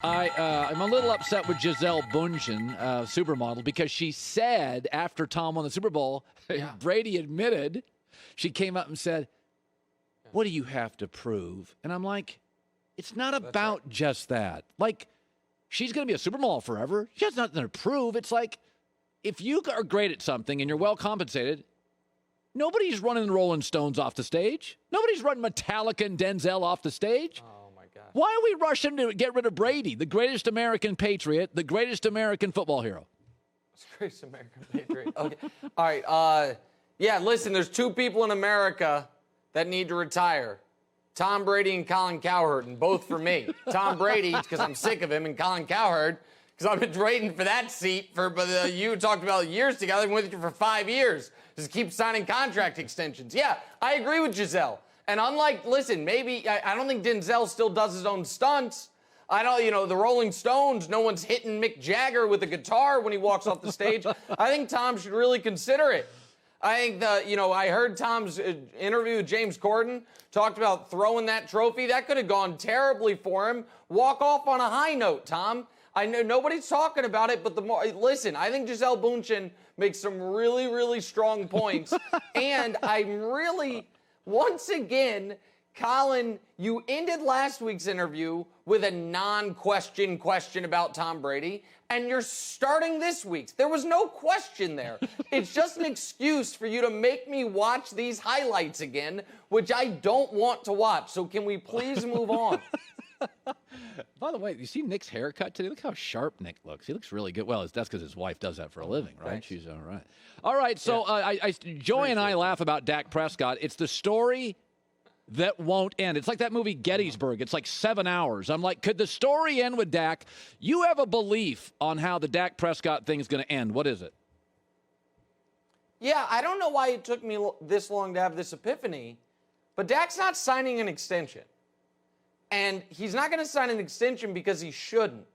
I'm a little upset with Gisele Bundchen, supermodel, because she said after Tom won the Super Bowl, Brady admitted, she came up and said, what do you have to prove? And I'm like, it's not about just that. Like, she's going to be a supermodel forever. She has nothing to prove. It's like, if you are great at something and you're well compensated, nobody's running the Rolling Stones off the stage. Nobody's running Metallica and Denzel off the stage. Oh, my God. Why are we rushing to get rid of Brady, the greatest American patriot, the greatest American football hero? Greatest American patriot. Okay. All right. Yeah, listen, there's two people in America that need to retire. Tom Brady and Colin Cowherd, and both for me. Tom Brady, because I'm sick of him, and Colin Cowherd, because I've been waiting for that seat for, you talked about years together. I've been with you for 5 years. Just keep signing contract extensions. Yeah, I agree with Gisele. And unlike, listen, maybe, I don't think Denzel still does his own stunts. I don't, the Rolling Stones, no one's hitting Mick Jagger with a guitar when he walks off the stage. I think Tom should really consider it. I think I heard Tom's interview with James Corden, talked about throwing that trophy. That could have gone terribly for him. Walk off on a high note, Tom. I know nobody's talking about it, but listen, I think Gisele Bundchen makes some really, really strong points. And I'm really, once again, Colin, you ended last week's interview with a non-question question about Tom Brady, and you're starting this week's. There was no question there. It's just an excuse for you to make me watch these highlights again, which I don't want to watch. So can we please move on? By the way, you see Nick's haircut today? Look how sharp Nick looks. He looks really good. Well, that's because his wife does that for a living, right? Thanks. She's all right. All right, so Joy and I laugh about Dak Prescott. It's the story that won't end. It's like that movie Gettysburg. It's like 7 hours. I'm like, could the story end with Dak? You have a belief on how the Dak Prescott thing is going to end. What is it? Yeah, I don't know why it took me this long to have this epiphany, but Dak's not signing an extension. And he's not going to sign an extension because he shouldn't.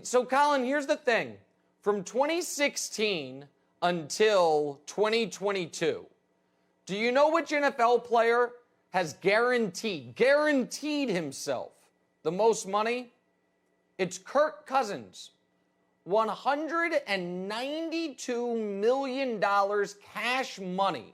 So, Colin, here's the thing. From 2016 until 2022, do you know which NFL player has guaranteed himself the most money? It's Kirk Cousins. $192 million cash money.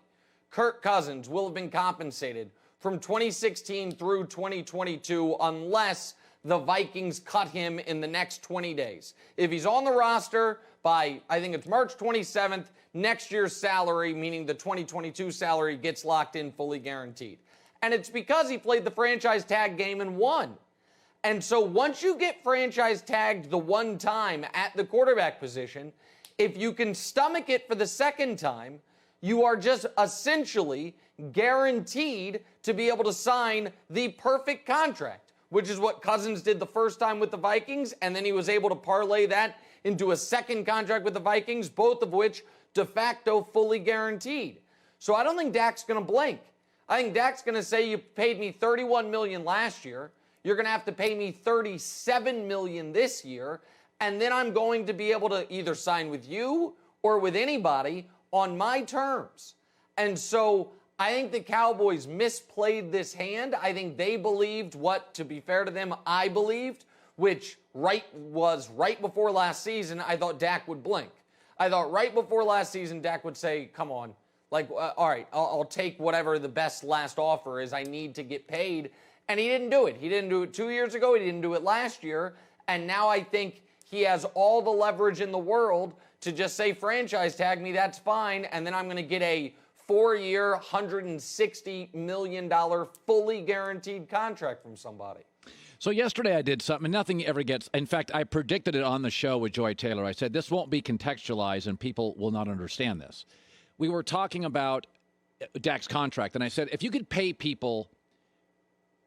Kirk Cousins will have been compensated from 2016 through 2022 unless the Vikings cut him in the next 20 days. If he's on the roster by, I think it's March 27th, next year's salary, meaning the 2022 salary, gets locked in fully guaranteed. And it's because he played the franchise tag game and won. And so once you get franchise tagged the one time at the quarterback position, if you can stomach it for the second time, you are just essentially guaranteed to be able to sign the perfect contract, which is what Cousins did the first time with the Vikings, and then he was able to parlay that into a second contract with the Vikings, both of which de facto fully guaranteed. So I don't think Dak's going to blink. I think Dak's going to say, you paid me $31 million last year. You're going to have to pay me $37 million this year, and then I'm going to be able to either sign with you or with anybody on my terms. And so I think the Cowboys misplayed this hand. I think they believed what, to be fair to them, I believed, which was right before last season, I thought Dak would blink. I thought right before last season, Dak would say, come on, all right, I'll take whatever the best last offer is. I need to get paid. And he didn't do it. He didn't do it 2 years ago. He didn't do it last year. And now I think he has all the leverage in the world to just say, franchise tag me, that's fine. And then I'm going to get a 4-year, $160 million fully guaranteed contract from somebody. So yesterday I did something, and nothing ever gets, in fact, I predicted it on the show with Joy Taylor. I said, this won't be contextualized and people will not understand this. We were talking about Dak's contract, and I said, if you could pay people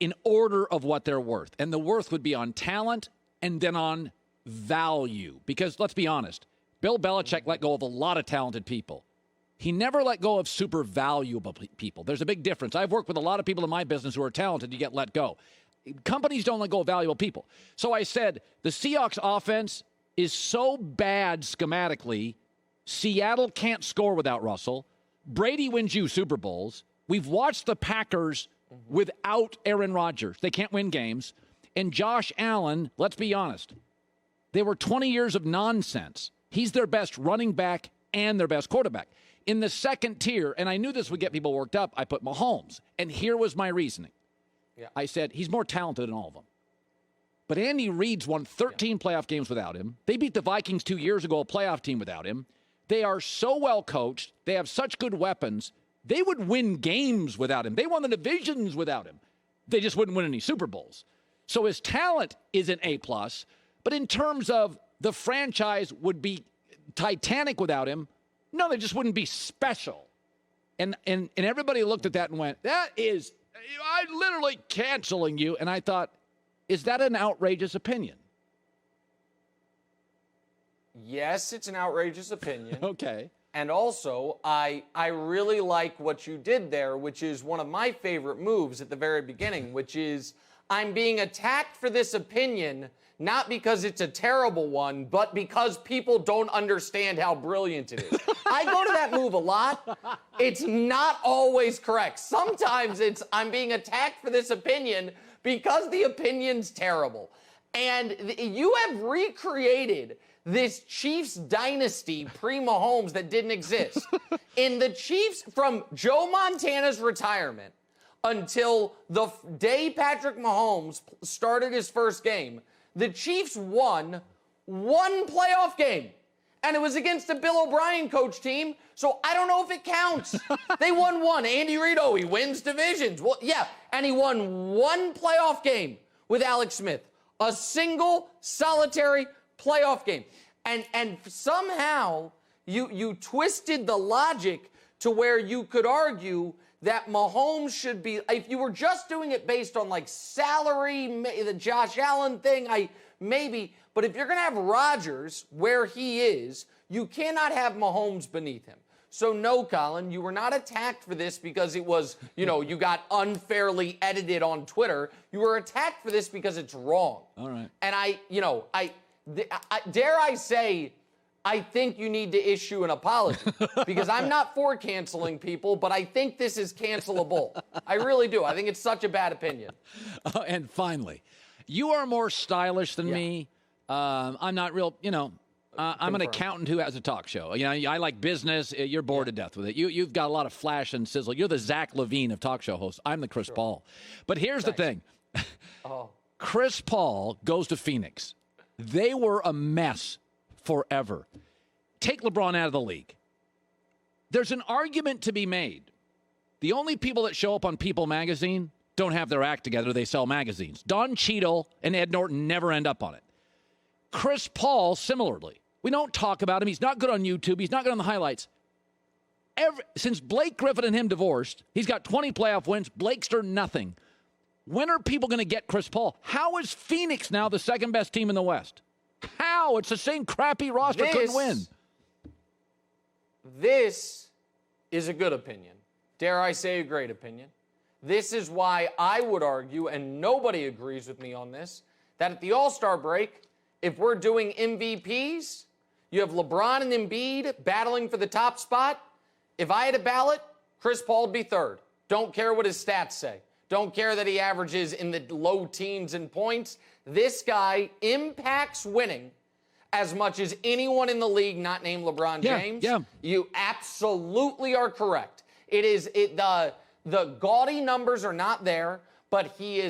in order of what they're worth, and the worth would be on talent and then on value. Because let's be honest, Bill Belichick let go of a lot of talented people. He never let go of super valuable people. There's a big difference. I've worked with a lot of people in my business who are talented, you get let go. Companies don't let go of valuable people. So I said, the Seahawks offense is so bad schematically, Seattle can't score without Russell. Brady wins you Super Bowls. We've watched the Packers without Aaron Rodgers. They can't win games. And Josh Allen, let's be honest, they were 20 years of nonsense. He's their best running back and their best quarterback. In the second tier, and I knew this would get people worked up, I put Mahomes. And here was my reasoning. Yeah. I said, he's more talented than all of them. But Andy Reid's won 13 playoff games without him. They beat the Vikings 2 years ago, a playoff team without him. They are so well coached. They have such good weapons. They would win games without him. They won the divisions without him. They just wouldn't win any Super Bowls. So his talent is an A+, but in terms of the franchise would be Titanic without him, no, they just wouldn't be special. And everybody looked at that and went, I'm literally canceling you. And I thought, is that an outrageous opinion? Yes, it's an outrageous opinion. Okay. And also, I really like what you did there, which is one of my favorite moves at the very beginning, which is I'm being attacked for this opinion, not because it's a terrible one, but because people don't understand how brilliant it is. I go to that move a lot. It's not always correct. Sometimes it's I'm being attacked for this opinion because the opinion's terrible. And you have recreated this Chiefs dynasty pre-Mahomes that didn't exist. In the Chiefs, from Joe Montana's retirement until the day Patrick Mahomes started his first game, the Chiefs won one playoff game. And it was against a Bill O'Brien coach team, so I don't know if it counts. They won one. Andy Reid, he wins divisions. Well, yeah, and he won one playoff game with Alex Smith. A single, solitary playoff game. And somehow you twisted the logic to where you could argue that Mahomes should be, if you were just doing it based on like salary, the Josh Allen thing, maybe, but if you're going to have Rodgers where he is, you cannot have Mahomes beneath him. So no, Colin, you were not attacked for this because it was, you got unfairly edited on Twitter. You were attacked for this because it's wrong. All right. And dare I say, I think you need to issue an apology because I'm not for canceling people, but I think this is cancelable. I really do. I think it's such a bad opinion. And finally, you are more stylish than me. I'm not real, I'm an accountant who has a talk show. I like business. You're bored to death with it. You've got a lot of flash and sizzle. You're the Zach Levine of talk show hosts. I'm the Chris Paul. But here's the thing. Chris Paul goes to Phoenix. They were a mess forever. Take LeBron out of the league. There's an argument to be made. The only people that show up on People magazine don't have their act together. They sell magazines. Don Cheadle and Ed Norton never end up on it. Chris Paul, similarly. We don't talk about him. He's not good on YouTube. He's not good on the highlights. Since Blake Griffin and him divorced, he's got 20 playoff wins. Blakester, nothing. When are people going to get Chris Paul? How is Phoenix now the second best team in the West? How? It's the same crappy roster, couldn't win. This is a good opinion. Dare I say a great opinion. This is why I would argue, and nobody agrees with me on this, that at the All-Star break, if we're doing MVPs, you have LeBron and Embiid battling for the top spot. If I had a ballot, Chris Paul would be third. Don't care what his stats say. Don't care that he averages in the low teens in points. This guy impacts winning as much as anyone in the league not named LeBron James. Yeah. You absolutely are correct. The gaudy numbers are not there, but he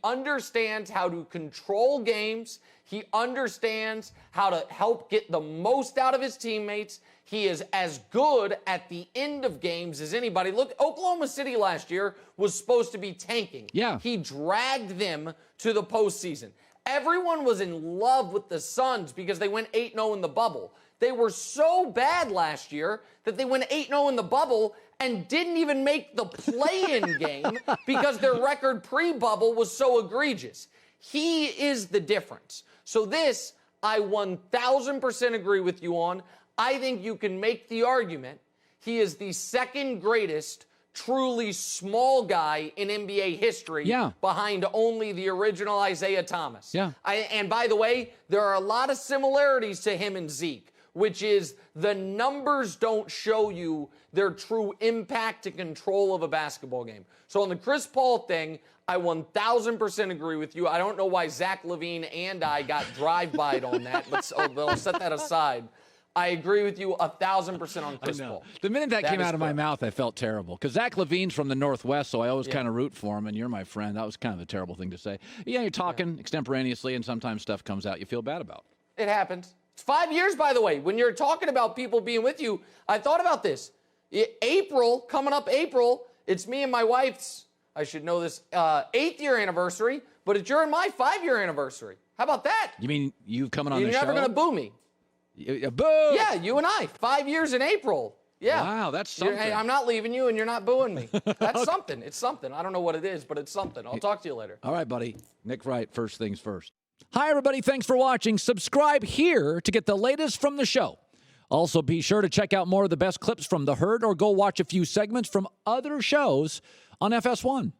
understands how to control games. He understands how to help get the most out of his teammates. He is as good at the end of games as anybody. Look, Oklahoma City last year was supposed to be tanking. Yeah. He dragged them to the postseason. Everyone was in love with the Suns because they went 8-0 in the bubble. They were so bad last year that they went 8-0 in the bubble and didn't even make the play-in game because their record pre-bubble was so egregious. He is the difference. So this, I 1,000% agree with you on. I think you can make the argument he is the second greatest truly small guy in NBA history behind only the original Isaiah Thomas. Yeah. And by the way, there are a lot of similarities to him and Zeke, which is the numbers don't show you their true impact and control of a basketball game. So on the Chris Paul thing, I 1,000% agree with you. I don't know why Zach LaVine and I got drive-by'd on that, but I'll set that aside. I agree with you 1,000% on Chris Paul. The minute that came out of my mouth, I felt terrible. Because Zach LaVine's from the Northwest, so I always kind of root for him, and you're my friend. That was kind of a terrible thing to say. Yeah, you're talking extemporaneously, and sometimes stuff comes out you feel bad about. It happens. It's 5 years, by the way. When you're talking about people being with you, I thought about this. Coming up April, it's me and my wife's, I should know this, 8th-year anniversary, but it's your and my 5-year anniversary. How about that? You mean you coming on the show? You're never going to boo me. Boo! Yeah, you and I. 5 years in April. Yeah. Wow, that's something. Hey, I'm not leaving you, and you're not booing me. That's something. It's something. I don't know what it is, but it's something. I'll talk to you later. All right, buddy. Nick Wright, first things first. Hi, everybody. Thanks for watching. Subscribe here to get the latest from the show. Also, be sure to check out more of the best clips from The Herd or go watch a few segments from other shows on FS1.